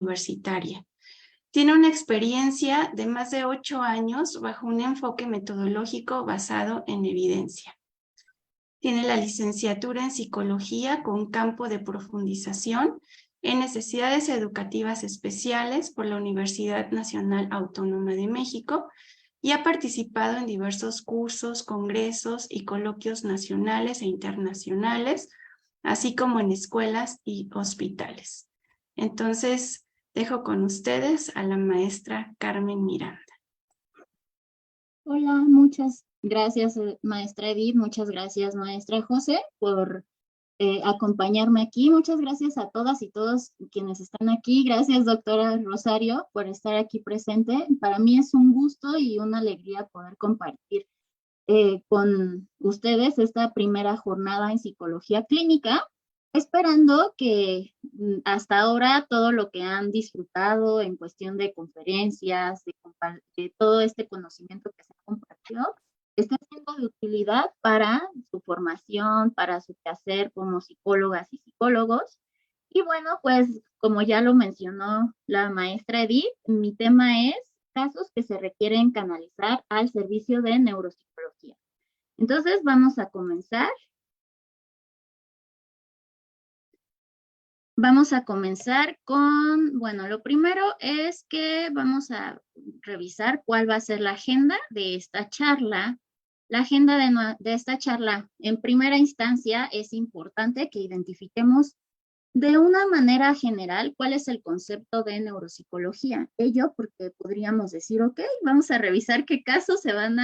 universitaria. Tiene una experiencia de más de 8 años bajo un enfoque metodológico basado en evidencia. Tiene la licenciatura en psicología con campo de profundización en necesidades educativas especiales por la Universidad Nacional Autónoma de México y ha participado en diversos cursos, congresos y coloquios nacionales e internacionales, así como en escuelas y hospitales. Entonces, dejo con ustedes a la maestra Carmen Miranda. Hola, muchas gracias, maestra Edith, muchas gracias, maestra José, por acompañarme aquí. Muchas gracias a todas y todos quienes están aquí. Gracias, doctora Rosario, por estar aquí presente. Para mí es un gusto y una alegría poder compartir con ustedes esta primera jornada en psicología clínica, esperando que hasta ahora todo lo que han disfrutado en cuestión de conferencias, de todo este conocimiento que se ha compartido, esté siendo de utilidad para su formación, para su quehacer como psicólogas y psicólogos. Y bueno, pues como ya lo mencionó la maestra Edith, mi tema es casos que se requieren canalizar al servicio de neuropsicología. Entonces vamos a comenzar. Vamos a comenzar con, bueno, lo primero es que vamos a revisar cuál va a ser la agenda de esta charla. La agenda de esta charla, en primera instancia, es importante que identifiquemos de una manera general cuál es el concepto de neuropsicología. Ello porque podríamos decir, ok, vamos a revisar qué casos se van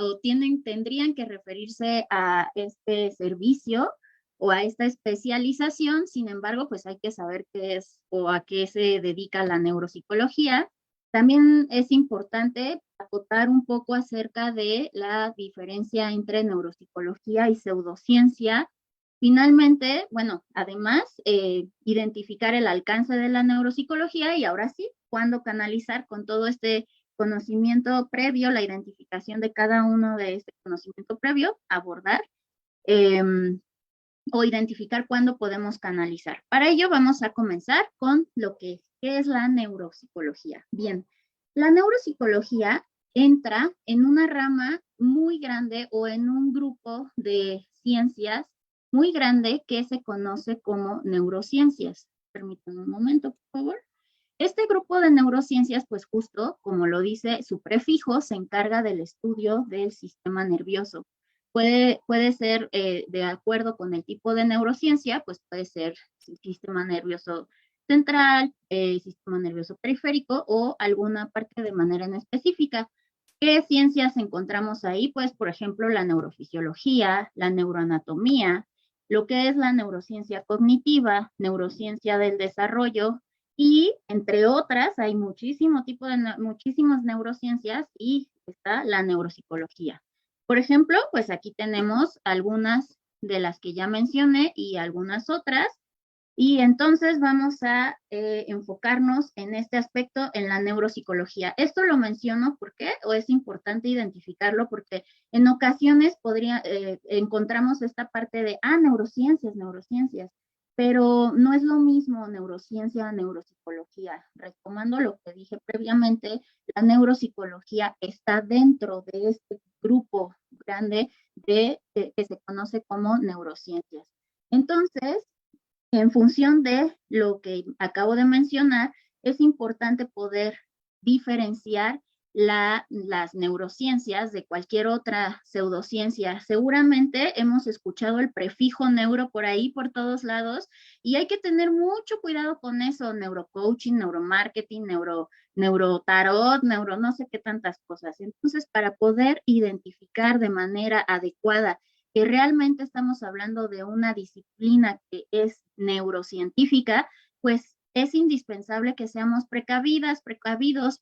o tendrían que referirse a este servicio o a esta especialización. Sin embargo, pues hay que saber qué es o a qué se dedica la neuropsicología. También es importante acotar un poco acerca de la diferencia entre neuropsicología y pseudociencia. Finalmente, bueno, además, identificar el alcance de la neuropsicología y ahora sí, cuándo canalizar con todo este conocimiento previo, la identificación de cada uno de este conocimiento previo, abordar o identificar cuándo podemos canalizar. Para ello vamos a comenzar con lo que es la neuropsicología. Bien, la neuropsicología entra en una rama muy grande o en un grupo de ciencias muy grande que se conoce como neurociencias. Permítanme un momento, por favor. Este grupo de neurociencias, pues justo como lo dice su prefijo, se encarga del estudio del sistema nervioso. Puede ser, de acuerdo con el tipo de neurociencia, pues puede ser el sistema nervioso central, sistema nervioso periférico o alguna parte de manera en específica. ¿Qué ciencias encontramos ahí? Pues, por ejemplo, la neurofisiología, la neuroanatomía, lo que es la neurociencia cognitiva, neurociencia del desarrollo, y entre otras, hay muchísimas neurociencias y está la neuropsicología. Por ejemplo, pues aquí tenemos algunas de las que ya mencioné y algunas otras. Y entonces vamos a enfocarnos en este aspecto en la neuropsicología. Esto lo menciono porque, o es importante identificarlo porque en ocasiones encontramos esta parte de, neurociencias, pero no es lo mismo neurociencia a neuropsicología. Retomando lo que dije previamente, la neuropsicología está dentro de este grupo grande que se conoce como neurociencias. Entonces, en función de lo que acabo de mencionar, es importante poder diferenciar las neurociencias de cualquier otra pseudociencia. Seguramente hemos escuchado el prefijo neuro por ahí, por todos lados, y hay que tener mucho cuidado con eso, neurocoaching, neuromarketing, neurotarot, no sé qué tantas cosas. Entonces, para poder identificar de manera adecuada que realmente estamos hablando de una disciplina que es neurocientífica, pues es indispensable que seamos precavidos.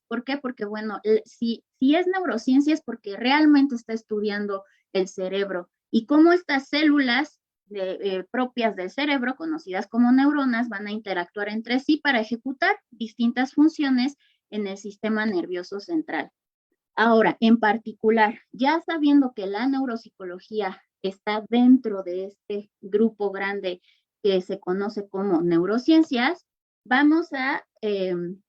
¿Por qué? Porque, bueno, si es neurociencia es porque realmente está estudiando el cerebro y cómo estas células propias del cerebro, conocidas como neuronas, van a interactuar entre sí para ejecutar distintas funciones en el sistema nervioso central. Ahora, en particular, ya sabiendo que la neuropsicología está dentro de este grupo grande que se conoce como neurociencias, vamos a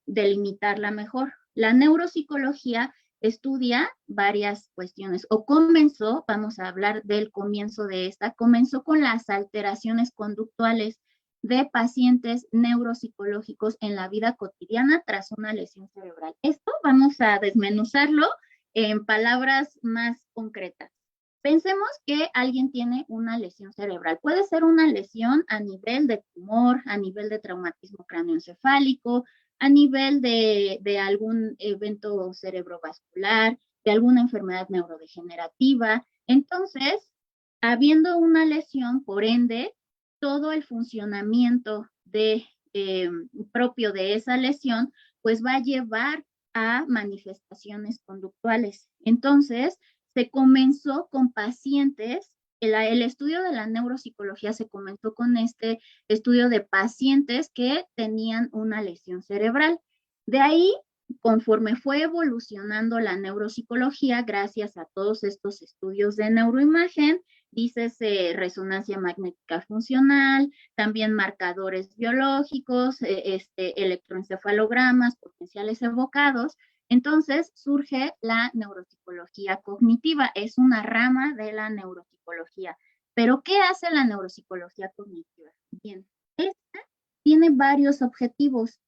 delimitarla mejor. La neuropsicología estudia varias cuestiones, o comenzó, vamos a hablar del comienzo de esta, comenzó con las alteraciones conductuales de pacientes neuropsicológicos en la vida cotidiana tras una lesión cerebral. Esto vamos a desmenuzarlo en palabras más concretas. Pensemos que alguien tiene una lesión cerebral. Puede ser una lesión a nivel de tumor, a nivel de traumatismo cráneoencefálico, a nivel de algún evento cerebrovascular, de alguna enfermedad neurodegenerativa. Entonces, habiendo una lesión, por ende, todo el funcionamiento propio de esa lesión, pues va a llevar a manifestaciones conductuales. Entonces, se comenzó con pacientes, el estudio de la neuropsicología se comenzó con este estudio de pacientes que tenían una lesión cerebral. De ahí, conforme fue evolucionando la neuropsicología, gracias a todos estos estudios de neuroimagen, dícese resonancia magnética funcional, también marcadores biológicos, electroencefalogramas, potenciales evocados. Entonces surge la neuropsicología cognitiva, es una rama de la neuropsicología. Pero, ¿qué hace la neuropsicología cognitiva? Bien, esta tiene varios objetivos.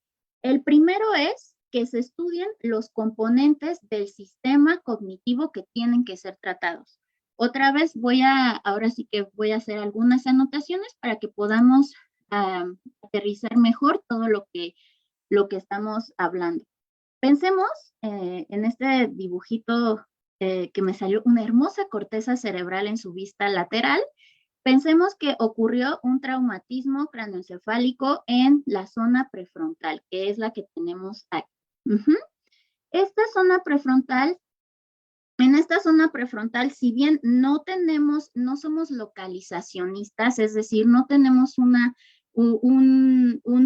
El primero es que se estudien los componentes del sistema cognitivo que tienen que ser tratados. Otra vez ahora sí que voy a hacer algunas anotaciones para que podamos aterrizar mejor todo lo que estamos hablando. Pensemos en este dibujito que me salió una hermosa corteza cerebral en su vista lateral. Pensemos que ocurrió un traumatismo craneoencefálico en la zona prefrontal, que es la que tenemos aquí. Esta zona prefrontal, en esta zona prefrontal, si bien no somos localizacionistas, es decir, no tenemos un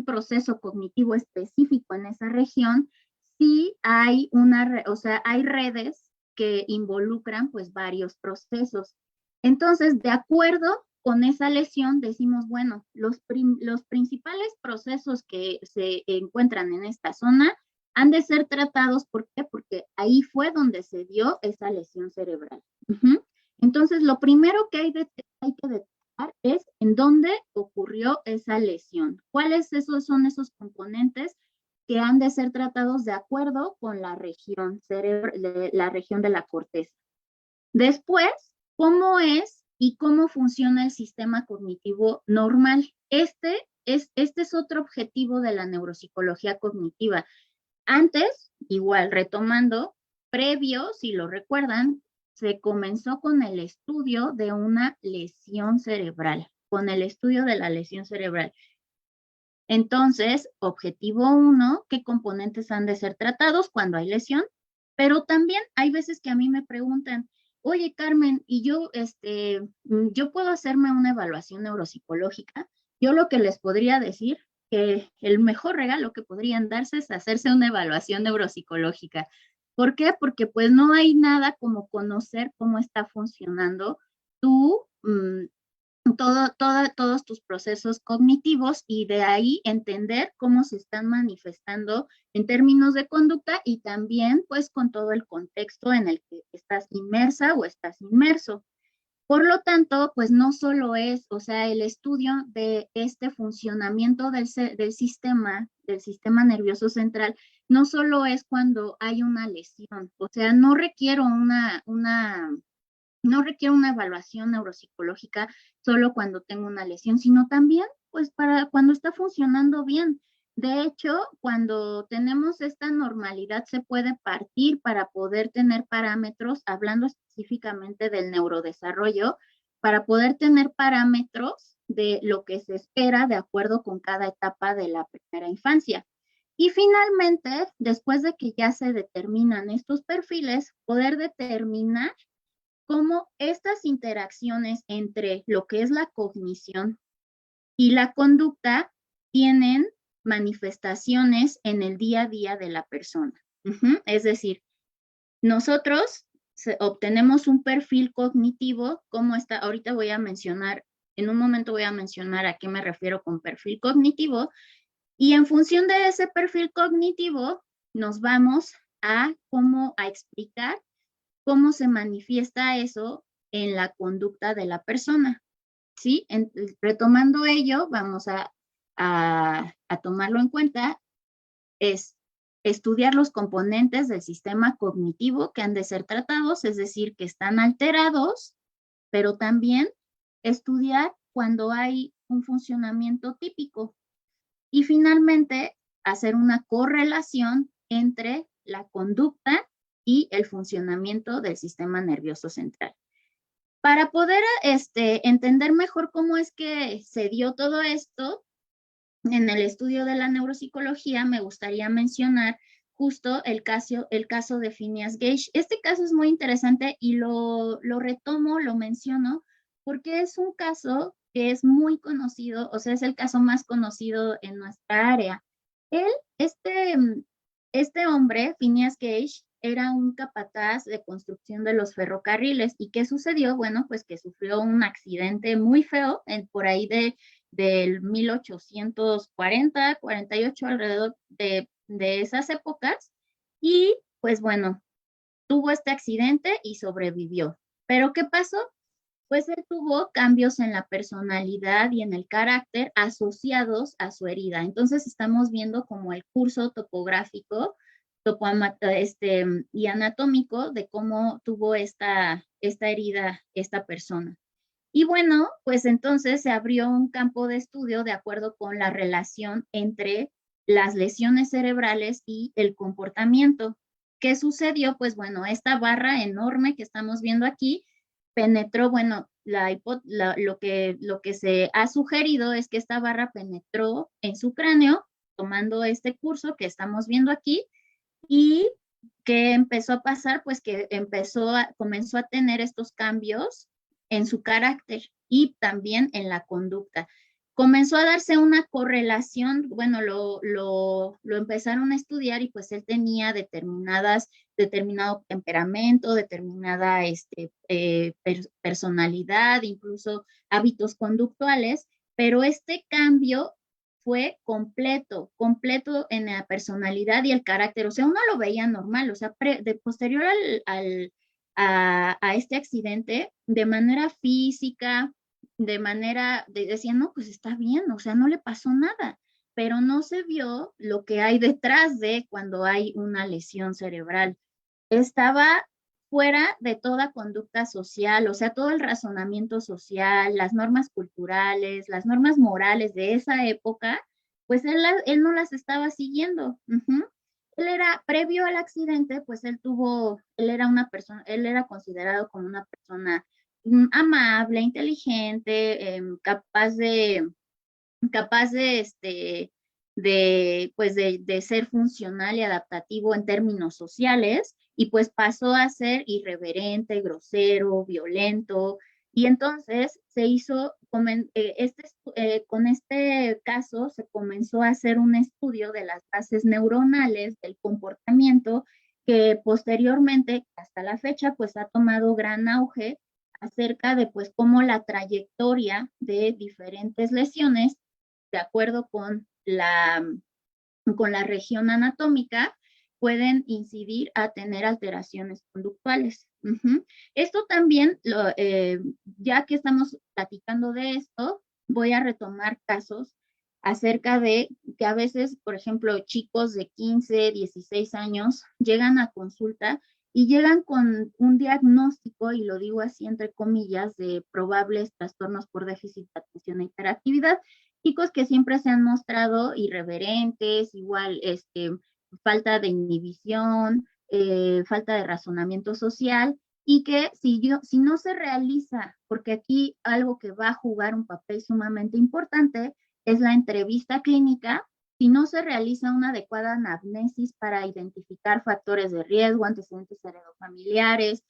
proceso cognitivo específico en esa región, sí hay hay redes que involucran pues varios procesos. Entonces, de acuerdo con esa lesión, decimos, bueno, los principales procesos que se encuentran en esta zona han de ser tratados. ¿Por qué? Porque ahí fue donde se dio esa lesión cerebral. Entonces, lo primero que hay que detectar es en dónde ocurrió esa lesión. ¿Cuáles son esos componentes que han de ser tratados de acuerdo con la región la región de la corteza? Después, ¿cómo es y cómo funciona el sistema cognitivo normal? Este es otro objetivo de la neuropsicología cognitiva. Antes, igual retomando, previo, si lo recuerdan, se comenzó con el estudio de una lesión cerebral, con el estudio de la lesión cerebral. Entonces, objetivo 1, ¿qué componentes han de ser tratados cuando hay lesión? Pero también hay veces que a mí me preguntan, oye, Carmen, y yo puedo hacerme una evaluación neuropsicológica. Yo lo que les podría decir que el mejor regalo que podrían darse es hacerse una evaluación neuropsicológica. ¿Por qué? Porque pues no hay nada como conocer cómo está funcionando tu todos tus procesos cognitivos y de ahí entender cómo se están manifestando en términos de conducta y también pues con todo el contexto en el que estás inmersa o estás inmerso. Por lo tanto, pues no solo es, el estudio de este funcionamiento del sistema nervioso central, no solo es cuando hay una lesión, no requiero no requiere una evaluación neuropsicológica solo cuando tengo una lesión, sino también pues para cuando está funcionando bien. De hecho, cuando tenemos esta normalidad se puede partir para poder tener parámetros, hablando específicamente del neurodesarrollo, para poder tener parámetros de lo que se espera de acuerdo con cada etapa de la primera infancia. Y finalmente, después de que ya se determinan estos perfiles, poder determinar cómo estas interacciones entre lo que es la cognición y la conducta tienen manifestaciones en el día a día de la persona. Es decir, nosotros obtenemos un perfil cognitivo, como está, ahorita voy a mencionar, en un momento voy a mencionar a qué me refiero con perfil cognitivo, Y en función de ese perfil cognitivo, nos vamos a explicar cómo se manifiesta eso en la conducta de la persona, ¿sí? Retomando ello, vamos a tomarlo en cuenta, es estudiar los componentes del sistema cognitivo que han de ser tratados, es decir, que están alterados, pero también estudiar cuando hay un funcionamiento típico. Y finalmente, hacer una correlación entre la conducta y el funcionamiento del sistema nervioso central. Para poder entender mejor cómo es que se dio todo esto, en el estudio de la neuropsicología me gustaría mencionar justo el caso de Phineas Gage. Este caso es muy interesante y lo retomo, lo menciono, porque es un caso que es muy conocido, o sea, es el caso más conocido en nuestra área. Él, este, este hombre, Phineas Gage, era un capataz de construcción de los ferrocarriles. ¿Y qué sucedió? Bueno, pues que sufrió un accidente muy feo por ahí del 1840, 48, alrededor de esas épocas. Y pues bueno, tuvo este accidente y sobrevivió. ¿Pero qué pasó? Pues él tuvo cambios en la personalidad y en el carácter asociados a su herida. Entonces estamos viendo como el curso topográfico y anatómico de cómo tuvo esta herida esta persona. Y bueno, pues entonces se abrió un campo de estudio de acuerdo con la relación entre las lesiones cerebrales y el comportamiento. ¿Qué sucedió? Pues bueno, esta barra enorme que estamos viendo aquí penetró, bueno, lo que se ha sugerido es que esta barra penetró en su cráneo, tomando este curso que estamos viendo aquí, y ¿qué empezó a pasar? Pues que comenzó a tener estos cambios en su carácter y también en la conducta. Comenzó a darse una correlación, bueno, lo empezaron a estudiar y pues él tenía determinado temperamento, determinada personalidad, incluso hábitos conductuales, pero este cambio fue completo en la personalidad y el carácter. O sea, uno lo veía normal, o sea, posterior a este accidente, de manera física, decía, no, pues está bien, o sea, no le pasó nada, pero no se vio lo que hay detrás de cuando hay una lesión cerebral. Estaba fuera de toda conducta social, o sea, todo el razonamiento social, las normas culturales, las normas morales de esa época, pues él no las estaba siguiendo. Él era, previo al accidente, pues él era considerado como una persona amable, inteligente, capaz de ser funcional y adaptativo en términos sociales, y pues pasó a ser irreverente, grosero, violento, y entonces con este caso se comenzó a hacer un estudio de las bases neuronales del comportamiento que posteriormente, hasta la fecha, pues ha tomado gran auge acerca de pues cómo la trayectoria de diferentes lesiones de acuerdo con la región anatómica, pueden incidir a tener alteraciones conductuales. Esto también, ya que estamos platicando de esto, voy a retomar casos acerca de que a veces, por ejemplo, chicos de 15, 16 años llegan a consulta y llegan con un diagnóstico, y lo digo así entre comillas, de probables trastornos por déficit de atención e hiperactividad. Chicos que siempre se han mostrado irreverentes, igual, falta de inhibición, falta de razonamiento social, y que si no se realiza, porque aquí algo que va a jugar un papel sumamente importante es la entrevista clínica. Si no se realiza una adecuada anamnesis para identificar factores de riesgo, antecedentes heredofamiliares,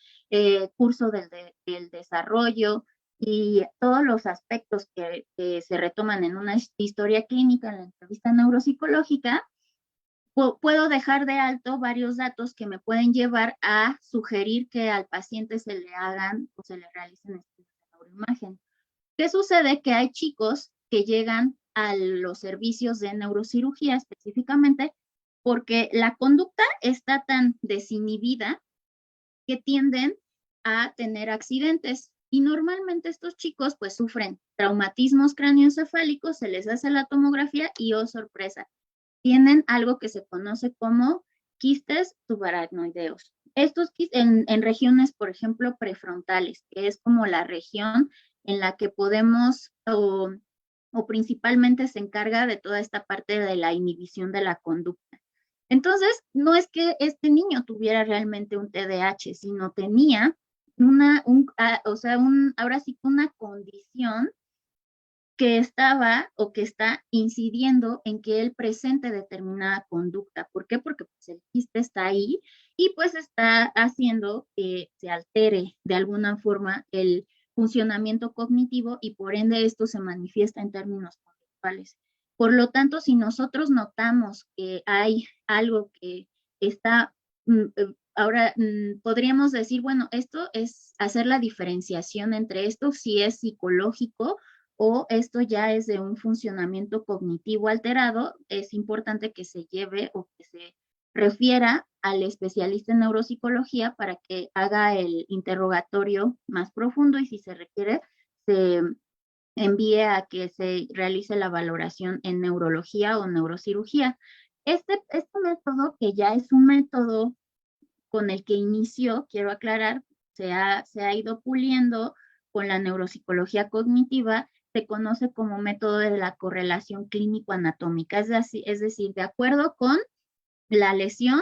curso del desarrollo y todos los aspectos que se retoman en una historia clínica, en la entrevista neuropsicológica, puedo dejar de alto varios datos que me pueden llevar a sugerir que al paciente se le hagan o se le realicen estudios de neuroimagen. ¿Qué sucede? Que hay chicos que llegan a los servicios de neurocirugía específicamente, porque la conducta está tan desinhibida que tienden a tener accidentes. Y normalmente estos chicos pues sufren traumatismos cráneoencefálicos, se les hace la tomografía y, oh sorpresa, tienen algo que se conoce como quistes subaracnoideos. Estos en regiones, por ejemplo, prefrontales, que es como la región en la que podemos o principalmente se encarga de toda esta parte de la inhibición de la conducta. Entonces, no es que este niño tuviera realmente un TDAH, sino tenía ahora sí que una condición que estaba o que está incidiendo en que él presente determinada conducta. ¿Por qué? Porque pues, el quiste está ahí y pues está haciendo que se altere de alguna forma el funcionamiento cognitivo y por ende esto se manifiesta en términos conductuales. Por lo tanto, si nosotros notamos que hay algo que está, ahora podríamos decir, bueno, esto es hacer la diferenciación entre esto, si es psicológico o esto ya es de un funcionamiento cognitivo alterado, es importante que se lleve o que se refiera al especialista en neuropsicología para que haga el interrogatorio más profundo y si se requiere, se envíe a que se realice la valoración en neurología o neurocirugía. Este método, que ya es un método con el que inició, quiero aclarar, se ha ido puliendo con la neuropsicología cognitiva, se conoce como método de la correlación clínico-anatómica, es decir, de acuerdo con la lesión,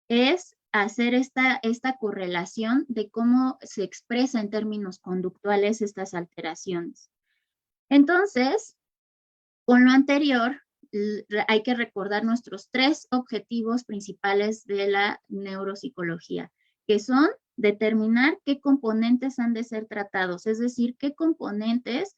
es hacer esta correlación de cómo se expresa en términos conductuales estas alteraciones. Entonces, con lo anterior, hay que recordar nuestros 3 objetivos principales de la neuropsicología, que son determinar qué componentes han de ser tratados, es decir, qué componentes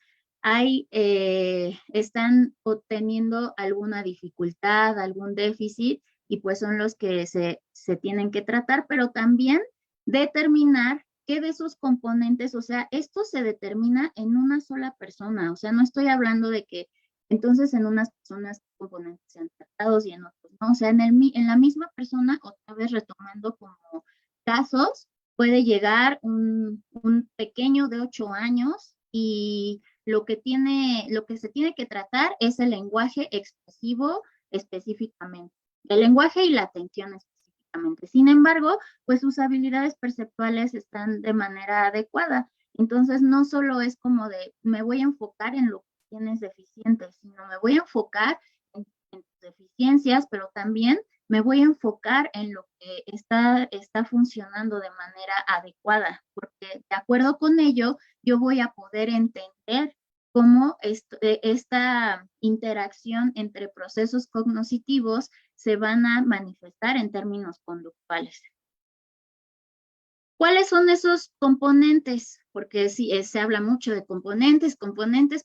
están obteniendo alguna dificultad, algún déficit, y pues son los que se tienen que tratar, pero también determinar qué de esos componentes, o sea, esto se determina en una sola persona, o sea, no estoy hablando de que entonces en unas personas componentes sean tratados y en otros no, o sea, en la misma persona, otra vez retomando como casos, puede llegar un pequeño de 8 años y lo que se tiene que tratar es el lenguaje expresivo específicamente, el lenguaje y la atención específicamente. Sin embargo, pues sus habilidades perceptuales están de manera adecuada. Entonces, no solo es como de, me voy a enfocar en lo que tienes deficientes, sino me voy a enfocar en tus deficiencias, pero también me voy a enfocar en lo que está funcionando de manera adecuada, porque de acuerdo con ello, yo voy a poder entender cómo esta interacción entre procesos cognitivos se van a manifestar en términos conductuales. ¿Cuáles son esos componentes? Porque sí, se habla mucho de componentes,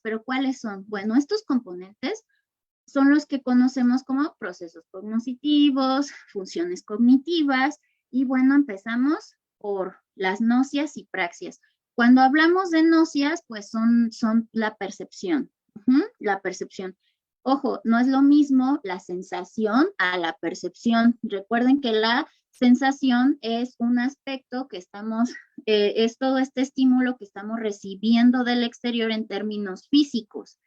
pero ¿cuáles son? Bueno, estos componentes son los que conocemos como procesos cognitivos, funciones cognitivas, y bueno, empezamos por las nocias y praxias. Cuando hablamos de nocias, pues son la percepción, la percepción. Ojo, no es lo mismo la sensación a la percepción. Recuerden que la sensación es un aspecto que es todo este estímulo que estamos recibiendo del exterior en términos físicos.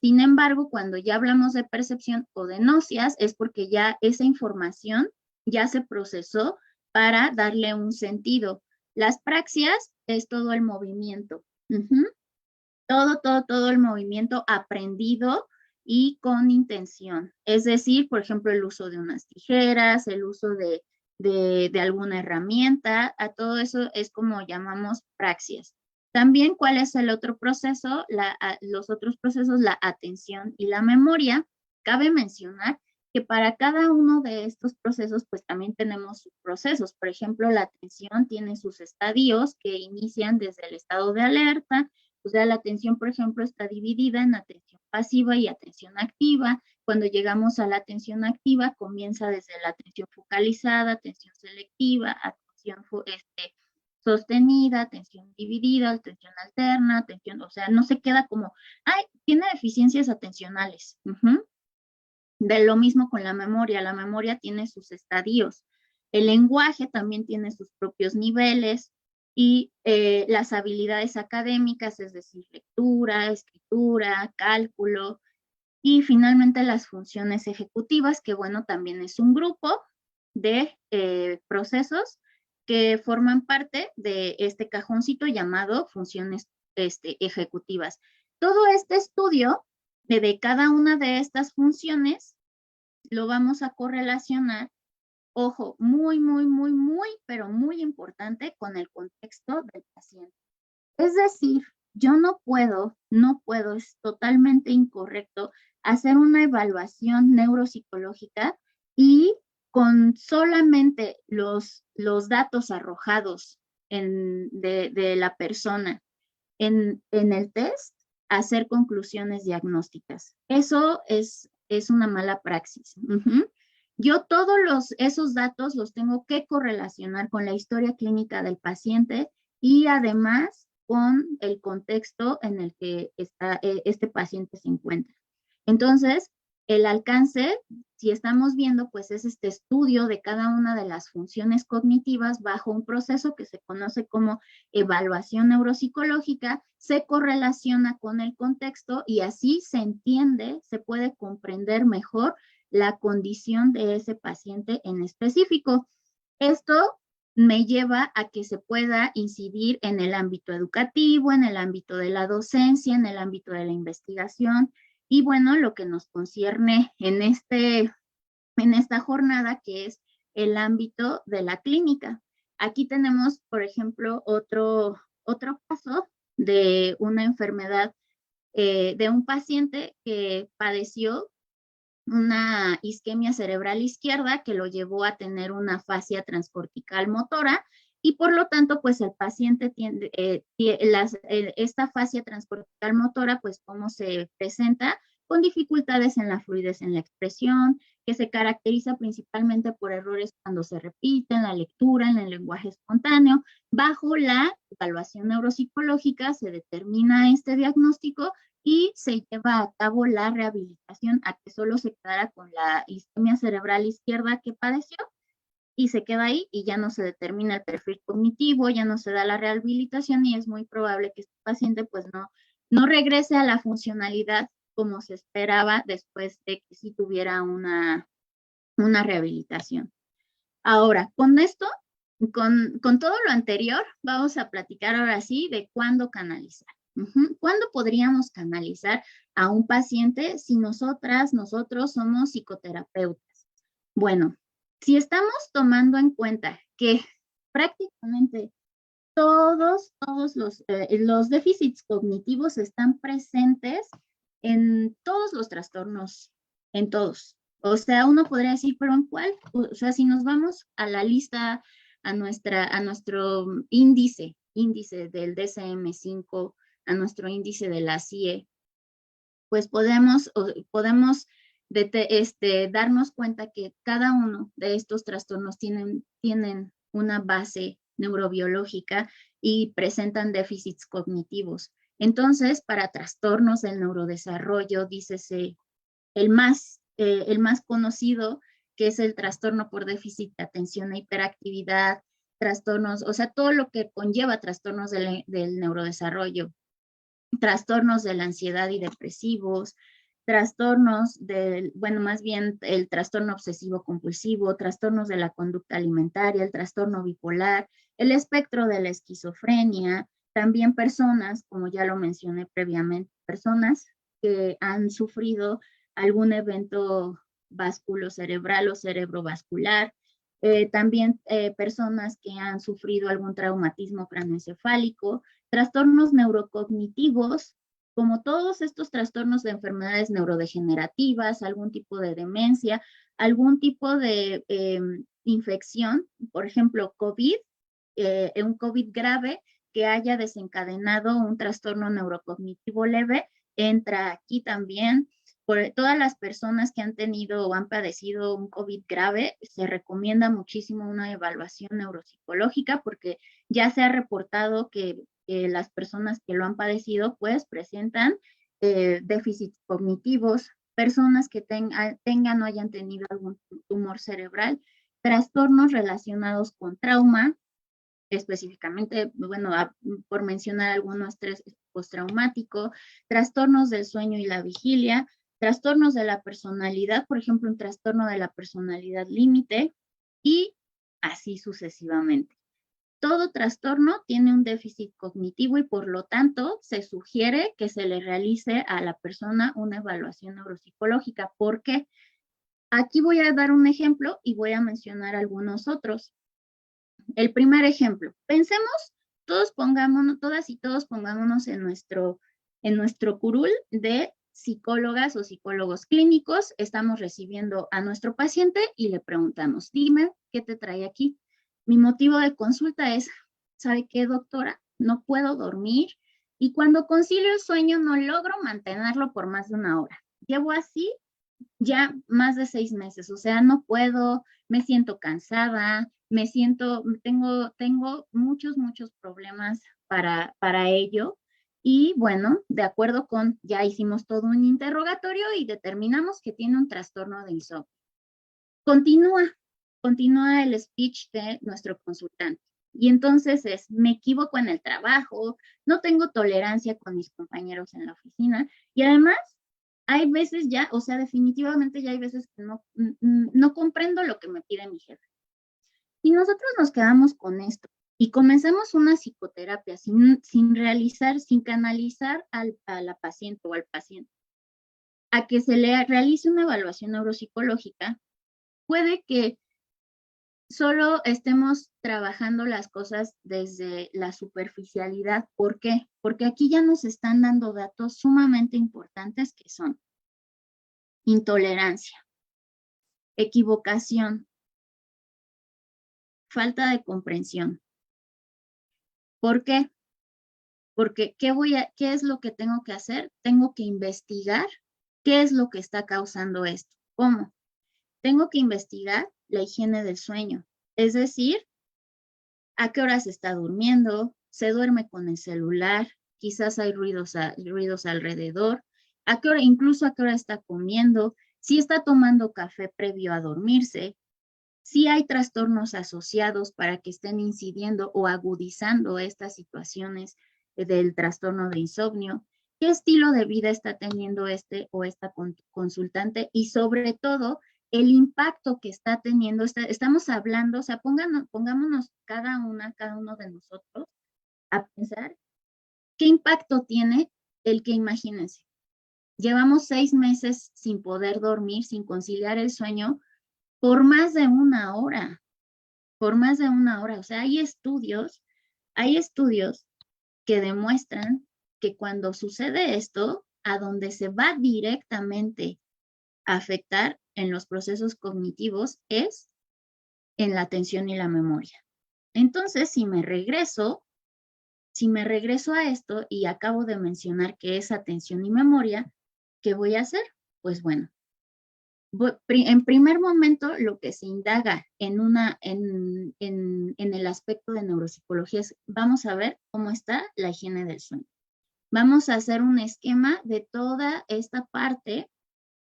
Sin embargo, cuando ya hablamos de percepción o de nocias, es porque ya esa información ya se procesó para darle un sentido. Las praxias es todo el movimiento. Todo el movimiento aprendido y con intención. Es decir, por ejemplo, el uso de unas tijeras, el uso de alguna herramienta, a todo eso es como llamamos praxias. También, ¿cuál es el otro proceso? Los otros procesos, la atención y la memoria. Cabe mencionar que para cada uno de estos procesos, pues también tenemos sus procesos. Por ejemplo, la atención tiene sus estadios que inician desde el estado de alerta. O sea, la atención, por ejemplo, está dividida en atención pasiva y atención activa. Cuando llegamos a la atención activa, comienza desde la atención focalizada, atención selectiva, atención sostenida, atención dividida, atención alterna, atención, o sea, no se queda como, ay, tiene deficiencias atencionales. De lo mismo con la memoria tiene sus estadios. El lenguaje también tiene sus propios niveles y las habilidades académicas, es decir, lectura, escritura, cálculo, y finalmente las funciones ejecutivas, que bueno, también es un grupo de procesos que forman parte de este cajoncito llamado funciones ejecutivas. Todo este estudio de cada una de estas funciones lo vamos a correlacionar, ojo, muy, muy, muy, muy, pero muy importante con el contexto del paciente. Es decir, yo no puedo, es totalmente incorrecto hacer una evaluación neuropsicológica y con solamente los datos arrojados de la persona en el test, hacer conclusiones diagnósticas. Eso es una mala praxis. Yo todos esos datos los tengo que correlacionar con la historia clínica del paciente y además con el contexto en el que este paciente se encuentra. Entonces, el alcance, si estamos viendo, pues es este estudio de cada una de las funciones cognitivas bajo un proceso que se conoce como evaluación neuropsicológica, se correlaciona con el contexto y así se entiende, se puede comprender mejor la condición de ese paciente en específico. Esto me lleva a que se pueda incidir en el ámbito educativo, en el ámbito de la docencia, en el ámbito de la investigación y bueno, lo que nos concierne en esta jornada, que es el ámbito de la clínica. Aquí tenemos, por ejemplo, otro caso de una enfermedad de un paciente que padeció una isquemia cerebral izquierda que lo llevó a tener una fascia transcortical motora y por lo tanto, pues el paciente tiene esta fascia transcortical motora, pues cómo se presenta con dificultades en la fluidez en la expresión, que se caracteriza principalmente por errores cuando se repiten, la lectura, en el lenguaje espontáneo. Bajo la evaluación neuropsicológica se determina este diagnóstico y se lleva a cabo la rehabilitación a que solo se quedara con la isquemia cerebral izquierda que padeció y se queda ahí y ya no se determina el perfil cognitivo, ya no se da la rehabilitación y es muy probable que este paciente pues no regrese a la funcionalidad como se esperaba después de que sí tuviera una rehabilitación. Ahora, con esto, con todo lo anterior, vamos a platicar ahora sí de cuándo canalizar. ¿Cuándo podríamos canalizar a un paciente si nosotros somos psicoterapeutas? Bueno, si estamos tomando en cuenta que prácticamente todos los déficits cognitivos están presentes en todos los trastornos, en todos. O sea, uno podría decir, pero ¿en cuál? O sea, si nos vamos a la lista, a nuestro índice del DSM-5, a nuestro índice de la CIE, pues podemos darnos cuenta que cada uno de estos trastornos tienen una base neurobiológica y presentan déficits cognitivos. Entonces, para trastornos del neurodesarrollo, dícese el más conocido, que es el trastorno por déficit de atención e hiperactividad, trastornos, o sea, todo lo que conlleva trastornos del neurodesarrollo, trastornos de la ansiedad y depresivos, trastornos más bien el trastorno obsesivo compulsivo, trastornos de la conducta alimentaria, el trastorno bipolar, el espectro de la esquizofrenia, también personas, como ya lo mencioné previamente, personas que han sufrido algún evento vasculocerebral o cerebrovascular, también personas que han sufrido algún traumatismo craneoencefálico, trastornos neurocognitivos, como todos estos trastornos de enfermedades neurodegenerativas, algún tipo de demencia, algún tipo de infección, por ejemplo, COVID, un COVID grave que haya desencadenado un trastorno neurocognitivo leve, entra aquí también por todas las personas que han tenido o han padecido un COVID grave, se recomienda muchísimo una evaluación neuropsicológica porque ya se ha reportado que las personas que lo han padecido pues presentan déficits cognitivos, personas que tengan o hayan tenido algún tumor cerebral, trastornos relacionados con trauma, específicamente, bueno, por mencionar algunos, estrés postraumático, trastornos del sueño y la vigilia, trastornos de la personalidad, por ejemplo, un trastorno de la personalidad límite y así sucesivamente. Todo trastorno tiene un déficit cognitivo y por lo tanto se sugiere que se le realice a la persona una evaluación neuropsicológica. ¿Por qué? Aquí voy a dar un ejemplo y voy a mencionar algunos otros. El primer ejemplo, pensemos, todas y todos pongámonos en nuestro curul de psicólogas o psicólogos clínicos, estamos recibiendo a nuestro paciente y le preguntamos, dime, ¿qué te trae aquí? Mi motivo de consulta es, ¿sabe qué, doctora? No puedo dormir y cuando concilio el sueño no logro mantenerlo por más de una hora. Llevo así ya más de 6 meses, o sea, no puedo, me siento cansada, tengo muchos problemas para ello. Y bueno, de acuerdo con, ya hicimos todo un interrogatorio y determinamos que tiene un trastorno de insomnio. Continúa el speech de nuestro consultante. Y entonces me equivoco en el trabajo, no tengo tolerancia con mis compañeros en la oficina y además hay veces ya, o sea, definitivamente ya hay veces que no comprendo lo que me pide mi jefe. Si nosotros nos quedamos con esto y comenzamos una psicoterapia sin canalizar a la paciente o al paciente, a que se le realice una evaluación neuropsicológica, puede que solo estemos trabajando las cosas desde la superficialidad. ¿Por qué? Porque aquí ya nos están dando datos sumamente importantes que son intolerancia, equivocación, falta de comprensión. ¿Por qué? Porque ¿qué es lo que tengo que hacer? Tengo que investigar qué es lo que está causando esto. ¿Cómo? Tengo que investigar la higiene del sueño, es decir, a qué hora se está durmiendo, se duerme con el celular, quizás hay ruidos alrededor, incluso a qué hora está comiendo, si está tomando café previo a dormirse, si hay trastornos asociados para que estén incidiendo o agudizando estas situaciones del trastorno de insomnio, qué estilo de vida está teniendo este o esta consultante y sobre todo el impacto que está teniendo. Estamos hablando, o sea, pongámonos cada uno de nosotros a pensar qué impacto tiene el que, imagínense, llevamos 6 meses sin poder dormir, sin conciliar el sueño por más de una hora, o sea, hay estudios que demuestran que cuando sucede esto, a donde se va directamente a afectar en los procesos cognitivos es en la atención y la memoria. Entonces, si me regreso a esto y acabo de mencionar que es atención y memoria, ¿qué voy a hacer? Pues bueno, en primer momento lo que se indaga en el aspecto de neuropsicología es, vamos a ver cómo está la higiene del sueño. Vamos a hacer un esquema de toda esta parte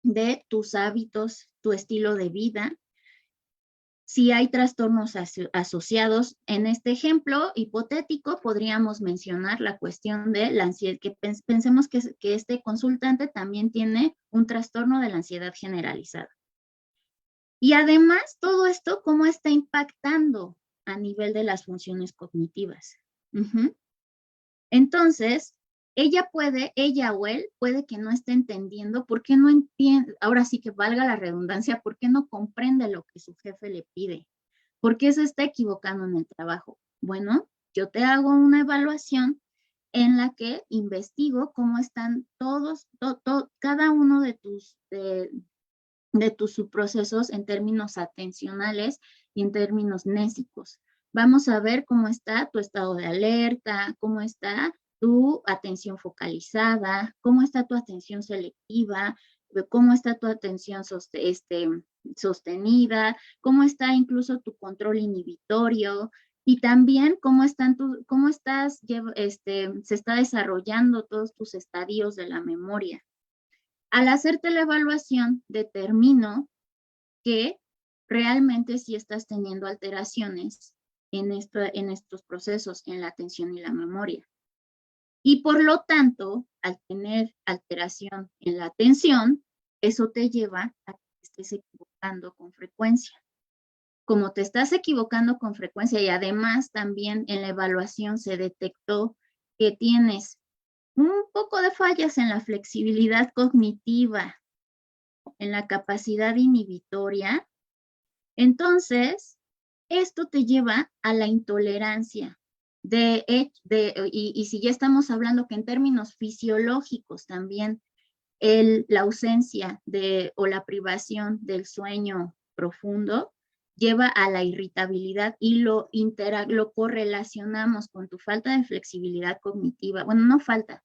de tus hábitos, tu estilo de vida, si hay trastornos asociados. En este ejemplo hipotético podríamos mencionar la cuestión de la ansiedad, que pensemos que este consultante también tiene un trastorno de la ansiedad generalizada. Y además, todo esto, ¿cómo está impactando a nivel de las funciones cognitivas? Entonces, ella o él puede que no esté entendiendo, ¿por qué no entiende? Ahora sí que valga la redundancia, ¿por qué no comprende lo que su jefe le pide? ¿Por qué se está equivocando en el trabajo? Bueno, yo te hago una evaluación en la que investigo cómo están cada uno de tus subprocesos en términos atencionales y en términos nésicos. Vamos a ver cómo está tu estado de alerta, cómo está tu atención focalizada, cómo está tu atención selectiva, cómo está tu atención sostenida, cómo está incluso tu control inhibitorio y también se está desarrollando todos tus estadios de la memoria. Al hacerte la evaluación, determino que realmente sí estás teniendo alteraciones en estos procesos, en la atención y la memoria. Y por lo tanto, al tener alteración en la atención, eso te lleva a que te estés equivocando con frecuencia. Como te estás equivocando con frecuencia y además también en la evaluación se detectó que tienes un poco de fallas en la flexibilidad cognitiva, en la capacidad inhibitoria, entonces esto te lleva a la intolerancia. Y si ya estamos hablando que en términos fisiológicos también la ausencia o la privación del sueño profundo lleva a la irritabilidad y lo correlacionamos con tu falta de flexibilidad cognitiva. Bueno, no falta,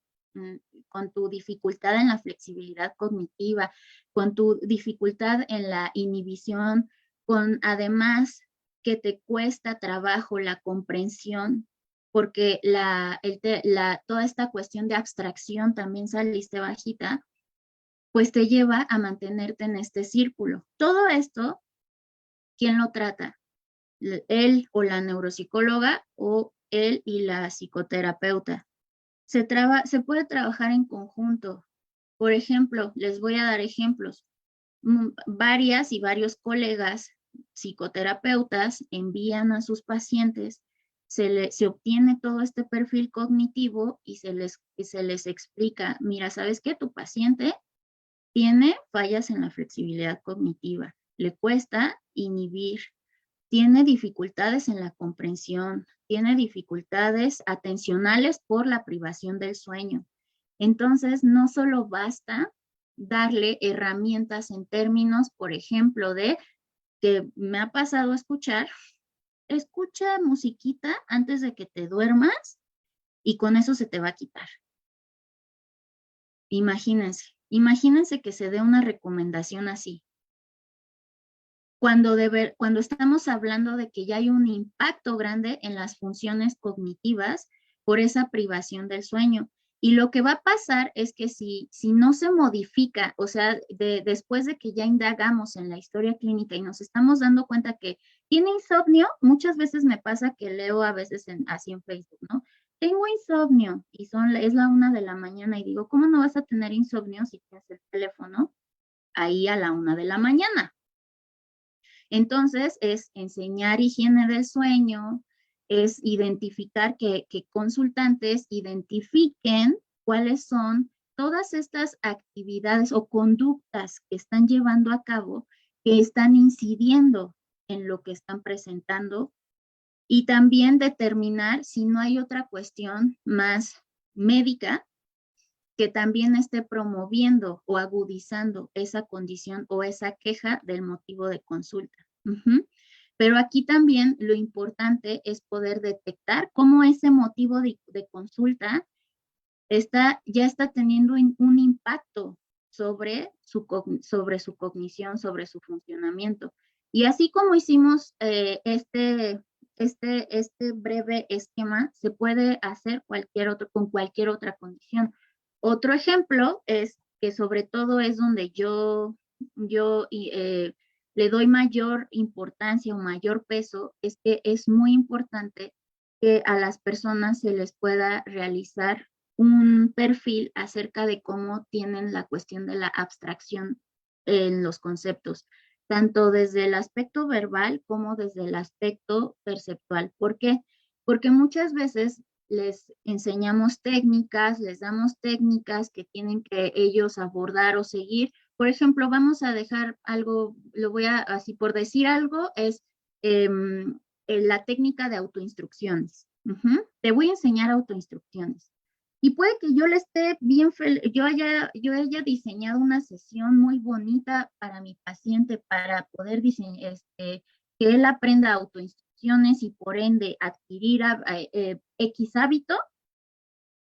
con tu dificultad en la flexibilidad cognitiva, con tu dificultad en la inhibición, con además que te cuesta trabajo la comprensión, porque toda esta cuestión de abstracción también saliste bajita, pues te lleva a mantenerte en este círculo. Todo esto, ¿quién lo trata? Él o la neuropsicóloga o él y la psicoterapeuta. Se puede trabajar en conjunto. Por ejemplo, les voy a dar ejemplos. Varias y varios colegas psicoterapeutas envían a sus pacientes, se obtiene todo este perfil cognitivo y se les explica, mira, ¿sabes qué? Tu paciente tiene fallas en la flexibilidad cognitiva, le cuesta inhibir, tiene dificultades en la comprensión, tiene dificultades atencionales por la privación del sueño. Entonces, no solo basta darle herramientas en términos, por ejemplo, de que me ha pasado a escuchar, escucha musiquita antes de que te duermas y con eso se te va a quitar. Imagínense que se dé una recomendación así. Cuando estamos hablando de que ya hay un impacto grande en las funciones cognitivas por esa privación del sueño. Y lo que va a pasar es que si no se modifica, o sea, después de que ya indagamos en la historia clínica y nos estamos dando cuenta que tiene insomnio, muchas veces me pasa que leo a veces así en Facebook, ¿no? Tengo insomnio y es la 1 de la mañana y digo, ¿cómo no vas a tener insomnio si tienes el teléfono ahí a la 1 de la mañana? Entonces, es enseñar higiene del sueño, es identificar que consultantes identifiquen cuáles son todas estas actividades o conductas que están llevando a cabo que están incidiendo en lo que están presentando y también determinar si no hay otra cuestión más médica que también esté promoviendo o agudizando esa condición o esa queja del motivo de consulta. Pero aquí también lo importante es poder detectar cómo ese motivo de consulta ya está teniendo un impacto sobre su cognición, sobre su funcionamiento. Y así como hicimos este breve esquema, se puede hacer con cualquier otra condición. Otro ejemplo es que sobre todo es donde yo le doy mayor importancia o mayor peso, es que es muy importante que a las personas se les pueda realizar un perfil acerca de cómo tienen la cuestión de la abstracción en los conceptos, tanto desde el aspecto verbal como desde el aspecto perceptual. ¿Por qué? Porque muchas veces les enseñamos técnicas, les damos técnicas que tienen que ellos abordar o seguir. Por ejemplo, vamos a dejar algo, lo voy a, así por decir algo, es la técnica de autoinstrucciones. Te voy a enseñar autoinstrucciones. Y puede que yo le esté yo haya diseñado una sesión muy bonita para mi paciente para poder diseñar, que él aprenda autoinstrucciones y por ende adquirir X hábito,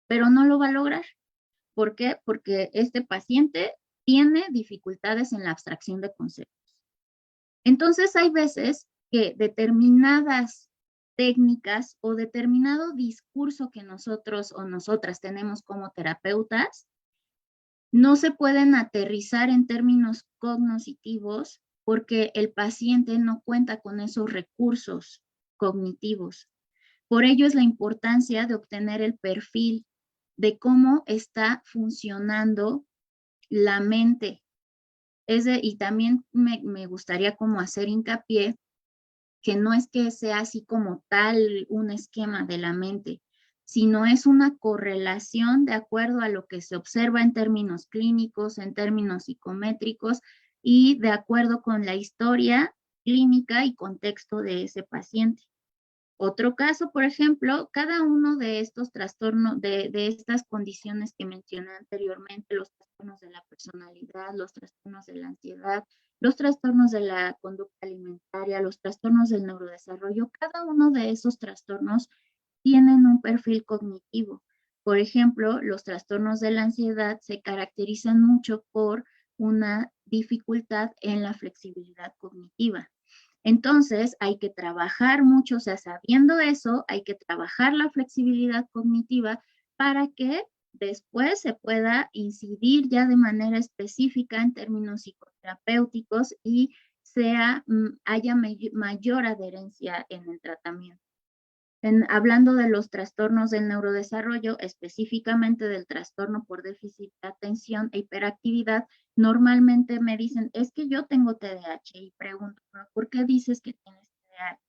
pero no lo va a lograr. ¿Por qué? Porque este paciente tiene dificultades en la abstracción de conceptos. Entonces hay veces que determinadas técnicas o determinado discurso que nosotros o nosotras tenemos como terapeutas no se pueden aterrizar en términos cognitivos porque el paciente no cuenta con esos recursos cognitivos. Por ello es la importancia de obtener el perfil de cómo está funcionando la mente. Y también me gustaría como hacer hincapié que no es que sea así como tal un esquema de la mente, sino es una correlación de acuerdo a lo que se observa en términos clínicos, en términos psicométricos y de acuerdo con la historia clínica y contexto de ese paciente. Otro caso, por ejemplo, cada uno de estos trastornos, de estas condiciones que mencioné anteriormente, los trastornos de la personalidad, los trastornos de la ansiedad, los trastornos de la conducta alimentaria, los trastornos del neurodesarrollo, cada uno de esos trastornos tienen un perfil cognitivo. Por ejemplo, los trastornos de la ansiedad se caracterizan mucho por una dificultad en la flexibilidad cognitiva. Entonces, hay que trabajar mucho, o sea, sabiendo eso, hay que trabajar la flexibilidad cognitiva para que después se pueda incidir ya de manera específica en términos psicoterapéuticos y haya mayor adherencia en el tratamiento. Hablando de los trastornos del neurodesarrollo, específicamente del trastorno por déficit de atención e hiperactividad, normalmente me dicen, es que yo tengo TDAH y pregunto, ¿por qué dices que tienes TDAH?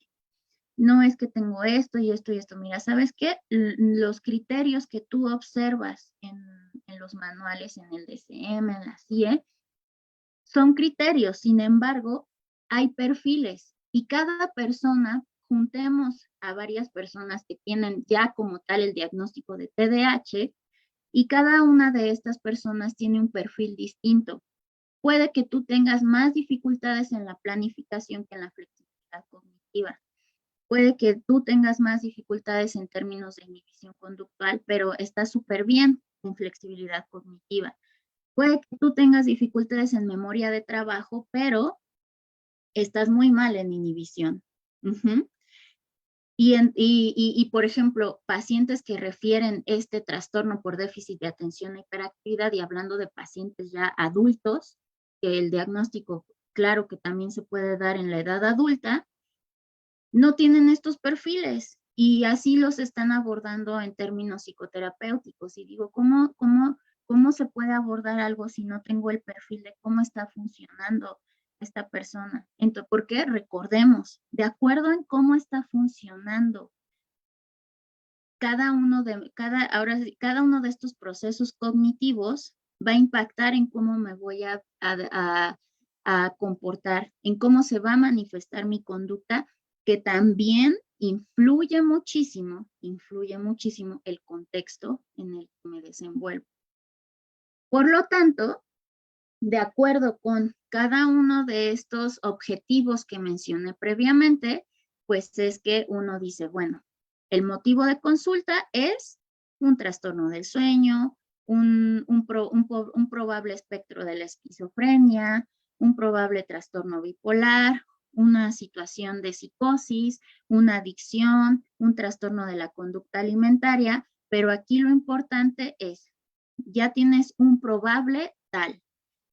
No es que tengo esto y esto y esto. Mira, ¿sabes qué? Los criterios que tú observas en los manuales, en el DSM, en la CIE, son criterios. Sin embargo, hay perfiles y cada persona, juntemos a varias personas que tienen ya como tal el diagnóstico de TDAH y cada una de estas personas tiene un perfil distinto. Puede que tú tengas más dificultades en la planificación que en la flexibilidad cognitiva. Puede que tú tengas más dificultades en términos de inhibición conductual, pero está súper bien en flexibilidad cognitiva. Puede que tú tengas dificultades en memoria de trabajo, pero estás muy mal en inhibición. Uh-huh. Y, por ejemplo, pacientes que refieren este trastorno por déficit de atención e hiperactividad, y hablando de pacientes ya adultos, que el diagnóstico, claro que también se puede dar en la edad adulta, no tienen estos perfiles y así los están abordando en términos psicoterapéuticos. Y digo, ¿cómo se puede abordar algo si no tengo el perfil de cómo está funcionando esta persona? Entonces, ¿por qué? Recordemos, de acuerdo en cómo está funcionando cada uno de estos procesos cognitivos va a impactar en cómo me voy a comportar, en cómo se va a manifestar mi conducta, que también influye muchísimo el contexto en el que me desenvuelvo. Por lo tanto, de acuerdo con cada uno de estos objetivos que mencioné previamente, pues es que uno dice, bueno, el motivo de consulta es un trastorno del sueño, un probable espectro de la esquizofrenia, un probable trastorno bipolar, una situación de psicosis, una adicción, un trastorno de la conducta alimentaria, pero aquí lo importante es, ya tienes un probable tal.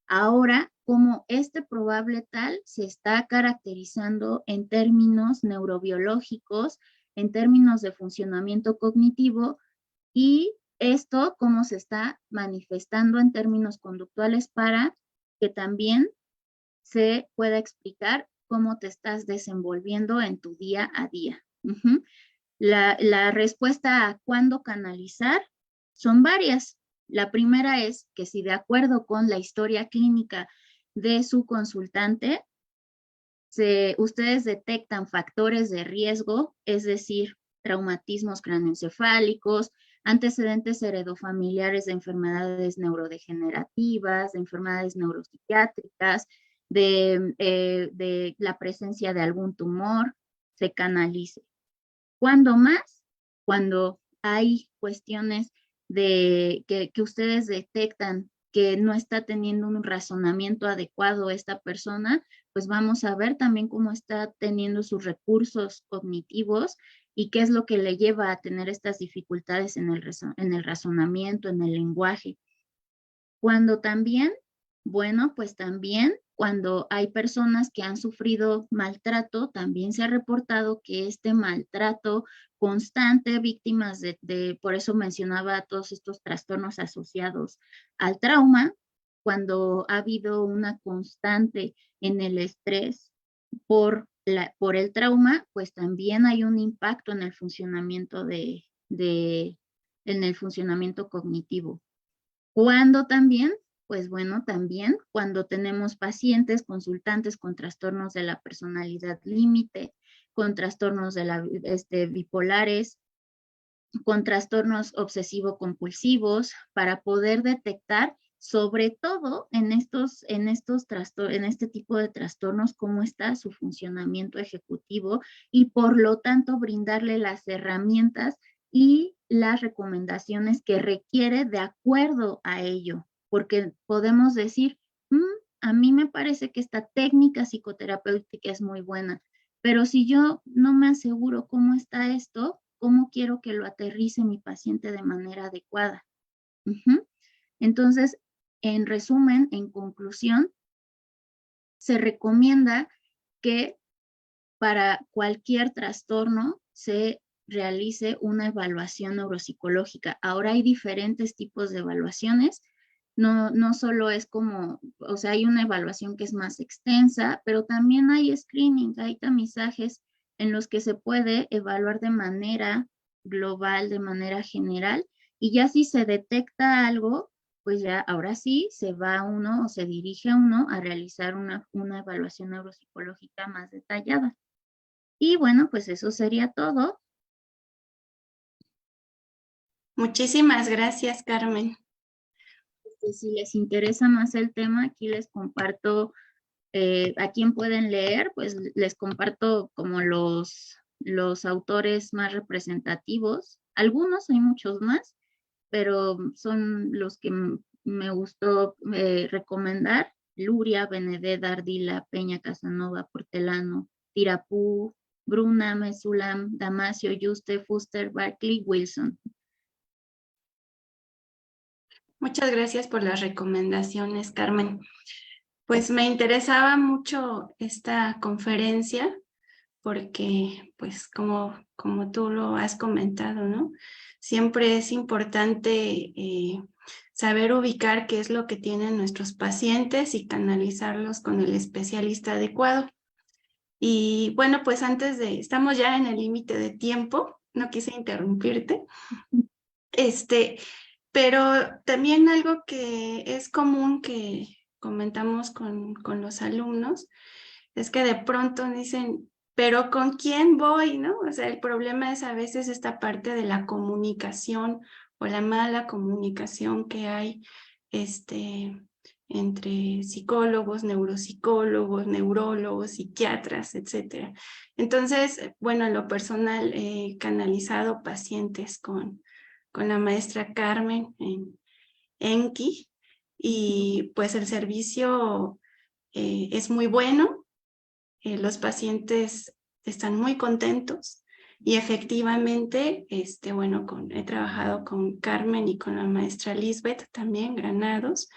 Ahora, como este probable tal se está caracterizando en términos neurobiológicos, en términos de funcionamiento cognitivo, y esto cómo se está manifestando en términos conductuales para que también se pueda explicar cómo te estás desenvolviendo en tu día a día. Uh-huh. La respuesta a cuándo canalizar son varias. La primera es que si de acuerdo con la historia clínica de su consultante, ustedes detectan factores de riesgo, es decir, traumatismos craneoencefálicos, antecedentes heredofamiliares de enfermedades neurodegenerativas, de enfermedades neuropsiquiátricas, de la presencia de algún tumor, se canalice. ¿Cuándo más? Cuando hay cuestiones que ustedes detectan que no está teniendo un razonamiento adecuado esta persona, pues vamos a ver también cómo está teniendo sus recursos cognitivos y qué es lo que le lleva a tener estas dificultades en el razonamiento, en el lenguaje. Cuando también, bueno, pues también cuando hay personas que han sufrido maltrato, también se ha reportado que este maltrato constante, víctimas por eso mencionaba todos estos trastornos asociados al trauma, cuando ha habido una constante en el estrés por el trauma, pues también hay un impacto en el funcionamiento en el funcionamiento cognitivo. Cuando también, pues bueno, también cuando tenemos pacientes, consultantes con trastornos de la personalidad límite, con trastornos bipolares, con trastornos obsesivo-compulsivos, para poder detectar, sobre todo en este tipo de trastornos, cómo está su funcionamiento ejecutivo y por lo tanto brindarle las herramientas y las recomendaciones que requiere de acuerdo a ello, porque podemos decir, a mí me parece que esta técnica psicoterapéutica es muy buena, pero si yo no me aseguro cómo está esto, ¿cómo quiero que lo aterrice mi paciente de manera adecuada? Entonces, en resumen, en conclusión, se recomienda que para cualquier trastorno se realice una evaluación neuropsicológica. Ahora hay diferentes tipos de evaluaciones. No solo es como, o sea, hay una evaluación que es más extensa, pero también hay screening, hay tamizajes en los que se puede evaluar de manera global, de manera general, y ya si se detecta algo, pues ya ahora sí se va uno o se dirige uno a realizar una evaluación neuropsicológica más detallada. Y bueno, pues eso sería todo. Muchísimas gracias, Carmen. Si les interesa más el tema, aquí les comparto a quién pueden leer, pues les comparto como los autores más representativos. Algunos, hay muchos más, pero son los que me gustó recomendar. Luria, Benedet, Ardila, Peña, Casanova, Portelano, Tirapú, Bruna, Mesulam, Damasio, Juste, Fuster, Barkley, Wilson. Muchas gracias por las recomendaciones, Carmen. Pues me interesaba mucho esta conferencia porque, pues, como tú lo has comentado, ¿no? Siempre es importante saber ubicar qué es lo que tienen nuestros pacientes y canalizarlos con el especialista adecuado. Y bueno, pues estamos ya en el límite de tiempo, no quise interrumpirte. Pero también algo que es común que comentamos con los alumnos es que de pronto dicen, pero ¿con quién voy? ¿No? O sea, el problema es a veces esta parte de la comunicación o la mala comunicación que hay entre psicólogos, neuropsicólogos, neurólogos, psiquiatras, etcétera. Entonces, bueno, en lo personal he canalizado pacientes con la maestra Carmen en Enki y pues el servicio es muy bueno, los pacientes están muy contentos y efectivamente, bueno, he trabajado con Carmen y con la maestra Lisbeth también, Granados,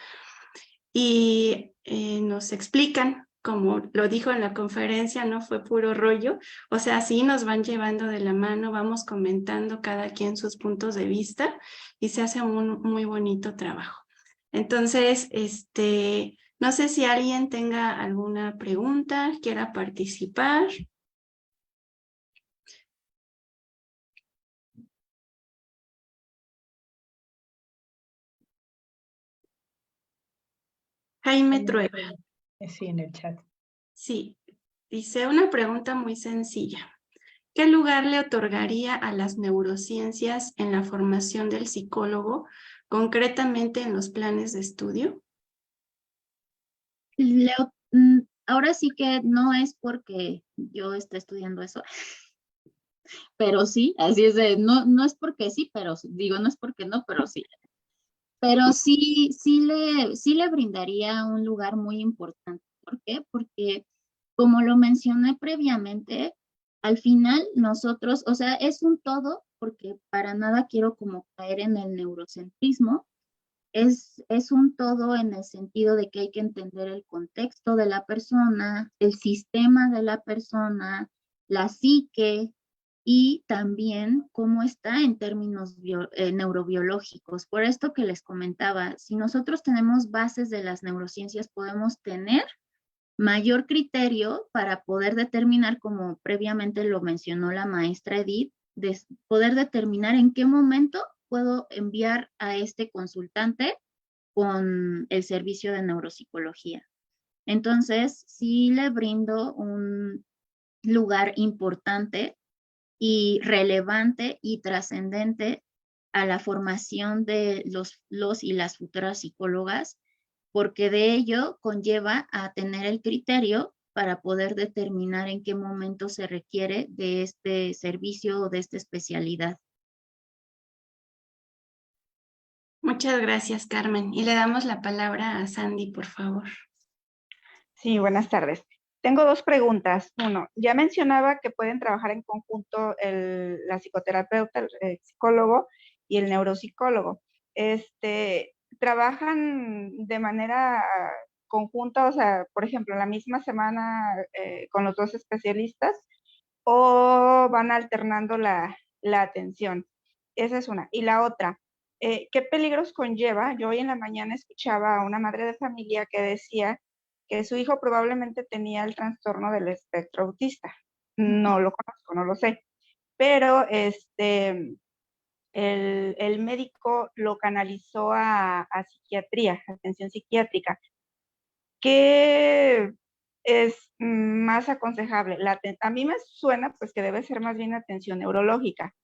y nos explican, como lo dijo en la conferencia, no fue puro rollo, o sea, sí nos van llevando de la mano, vamos comentando cada quien sus puntos de vista y se hace un muy bonito trabajo. Entonces, no sé si alguien tenga alguna pregunta, quiera participar. Jaime Trueba. Sí, en el chat. Sí, dice una pregunta muy sencilla. ¿Qué lugar le otorgaría a las neurociencias en la formación del psicólogo, concretamente en los planes de estudio? Ahora sí que no es porque yo esté estudiando eso, pero sí, así es no es porque sí, pero digo, no es porque no, pero sí. pero sí le brindaría un lugar muy importante. ¿Por qué? Porque, como lo mencioné previamente, al final nosotros, o sea, es un todo, porque para nada quiero como caer en el neurocentrismo, es un todo en el sentido de que hay que entender el contexto de la persona, el sistema de la persona, la psique y también cómo está en términos neurobiológicos. Por esto que les comentaba, si nosotros tenemos bases de las neurociencias, podemos tener mayor criterio para poder determinar, como previamente lo mencionó la maestra Edith, de poder determinar en qué momento puedo enviar a este consultante con el servicio de neuropsicología. Entonces, sí le brindo un lugar importante y relevante y trascendente a la formación de los y las futuras psicólogas, porque de ello conlleva a tener el criterio para poder determinar en qué momento se requiere de este servicio o de esta especialidad. Muchas gracias, Carmen. Y le damos la palabra a Sandy, por favor. Sí, buenas tardes. Tengo dos preguntas. Uno, ya mencionaba que pueden trabajar en conjunto la psicoterapeuta, el psicólogo y el neuropsicólogo. ¿Trabajan de manera conjunta, o sea, por ejemplo, la misma semana con los dos especialistas o van alternando la atención? Esa es una. Y la otra, ¿qué peligros conlleva? Yo hoy en la mañana escuchaba a una madre de familia que decía que su hijo probablemente tenía el trastorno del espectro autista. No lo conozco, no lo sé, pero el médico lo canalizó a psiquiatría, atención psiquiátrica. ¿Qué es más aconsejable? A mí me suena pues que debe ser más bien atención neurológica,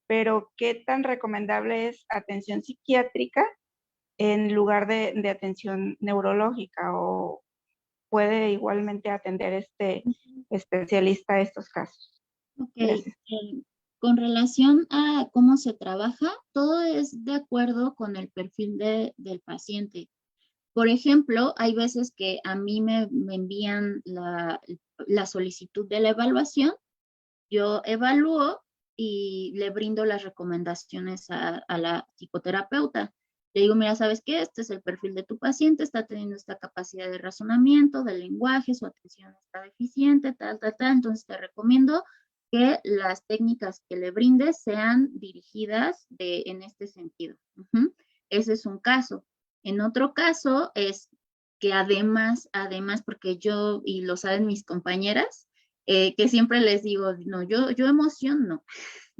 pero ¿qué tan recomendable es atención psiquiátrica en lugar de atención neurológica? ¿O puede igualmente atender este especialista estos casos? Ok, Gracias. con relación a cómo se trabaja, todo es de acuerdo con el perfil del paciente. Por ejemplo, hay veces que a mí me envían la solicitud de la evaluación, yo evalúo y le brindo las recomendaciones a la psicoterapeuta. Le digo, mira, ¿sabes qué? Este es el perfil de tu paciente, está teniendo esta capacidad de razonamiento, de lenguaje, su atención está deficiente, tal, tal, tal. Entonces te recomiendo que las técnicas que le brindes sean dirigidas en este sentido. Ese es un caso. En otro caso es que además, porque yo, y lo saben mis compañeras, que siempre les digo, no, yo emoción no.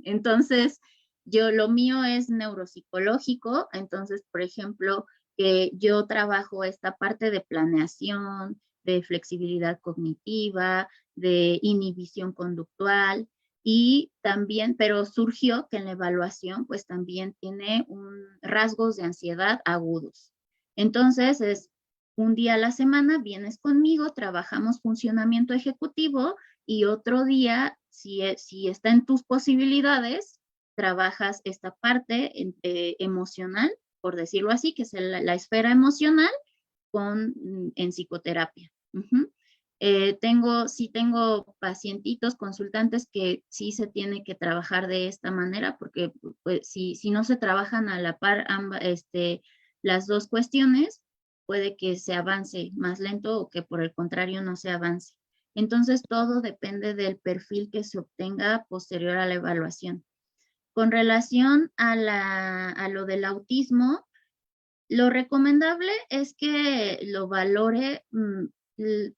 Entonces, lo mío es neuropsicológico, entonces, por ejemplo, que yo trabajo esta parte de planeación, de flexibilidad cognitiva, de inhibición conductual y también, pero surgió que en la evaluación pues también tiene rasgos de ansiedad agudos. Entonces es un día a la semana, vienes conmigo, trabajamos funcionamiento ejecutivo y otro día, si está en tus posibilidades, trabajas esta parte emocional, por decirlo así, que es la esfera emocional en psicoterapia. Sí tengo pacientitos, consultantes que sí se tiene que trabajar de esta manera, porque pues, si no se trabajan a la par las dos cuestiones, puede que se avance más lento o que por el contrario no se avance. Entonces, todo depende del perfil que se obtenga posterior a la evaluación. Con relación a lo del autismo, lo recomendable es que lo valore,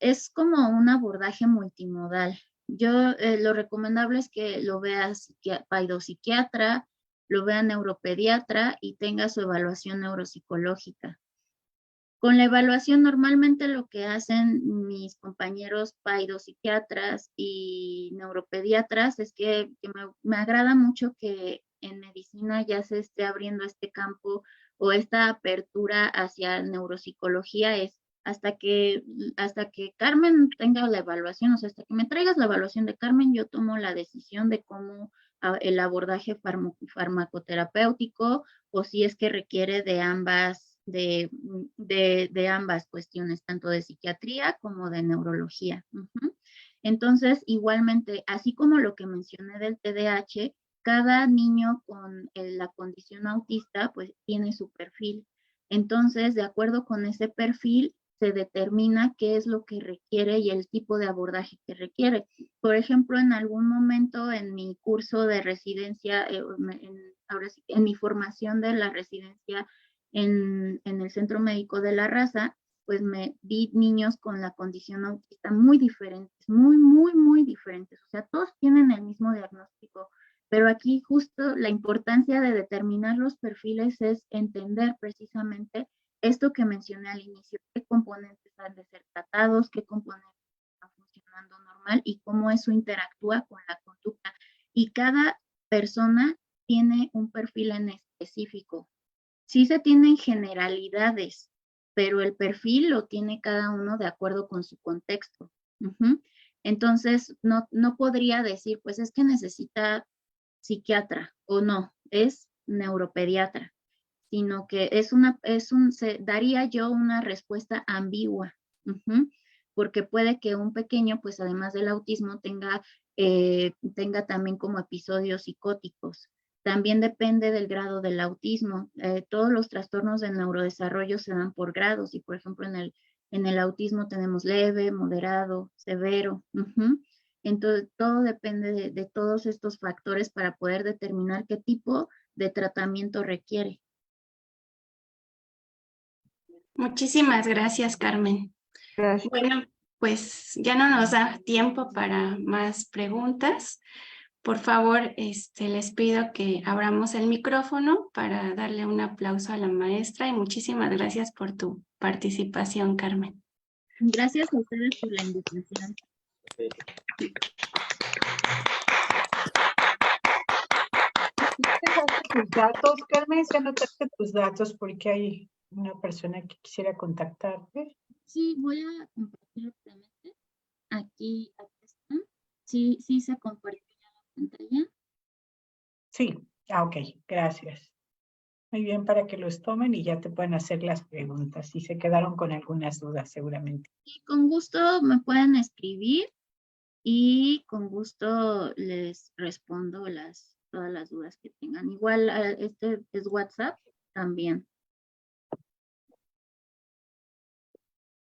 es como un abordaje multimodal. Lo recomendable es que lo vea paidopsiquiatra, lo vea neuropediatra y tenga su evaluación neuropsicológica. Con la evaluación, normalmente lo que hacen mis compañeros psiquiatras y neuropediatras es que me agrada mucho que en medicina ya se esté abriendo este campo o esta apertura hacia neuropsicología, es hasta que Carmen tenga la evaluación, o sea, hasta que me traigas la evaluación de Carmen, yo tomo la decisión de cómo el abordaje farmacoterapéutico o si es que requiere de ambas, de ambas cuestiones, tanto de psiquiatría como de neurología. Entonces, igualmente, así como lo que mencioné del TDAH, cada niño con la condición autista, pues tiene su perfil. Entonces, de acuerdo con ese perfil, se determina qué es lo que requiere y el tipo de abordaje que requiere. Por ejemplo, en algún momento en mi curso de residencia, ahora sí, en mi formación de la residencia en el Centro Médico de la Raza, pues me vi niños con la condición autista muy diferentes, muy diferentes. O sea, todos tienen el mismo diagnóstico, pero aquí justo la importancia de determinar los perfiles es entender precisamente esto que mencioné al inicio, qué componentes han de ser tratados, qué componentes están funcionando normal y cómo eso interactúa con la conducta. Y cada persona tiene un perfil en específico. Sí se tienen generalidades, pero el perfil lo tiene cada uno de acuerdo con su contexto. Entonces, no podría decir, pues es que necesita psiquiatra o no, es neuropediatra, sino que daría yo una respuesta ambigua, porque puede que un pequeño, pues además del autismo, tenga también como episodios psicóticos. También depende del grado del autismo. Todos los trastornos del neurodesarrollo se dan por grados y, por ejemplo, en el autismo tenemos leve, moderado, severo. Entonces, todo depende de todos estos factores para poder determinar qué tipo de tratamiento requiere. Muchísimas gracias, Carmen. Gracias. Bueno, pues ya no nos da tiempo para más preguntas. Por favor, les pido que abramos el micrófono para darle un aplauso a la maestra y muchísimas gracias por tu participación, Carmen. Gracias a ustedes por la invitación. Tus datos, Carmen, ya anotaste tus datos porque hay una persona que quisiera contactarte. Sí, voy a compartir rápidamente. Aquí está. Sí se compartió ya la pantalla. Sí, ok, gracias. Muy bien, para que los tomen y ya te pueden hacer las preguntas. Si se quedaron con algunas dudas, seguramente. Y con gusto me pueden escribir y con gusto les respondo todas las dudas que tengan. Igual este es WhatsApp también.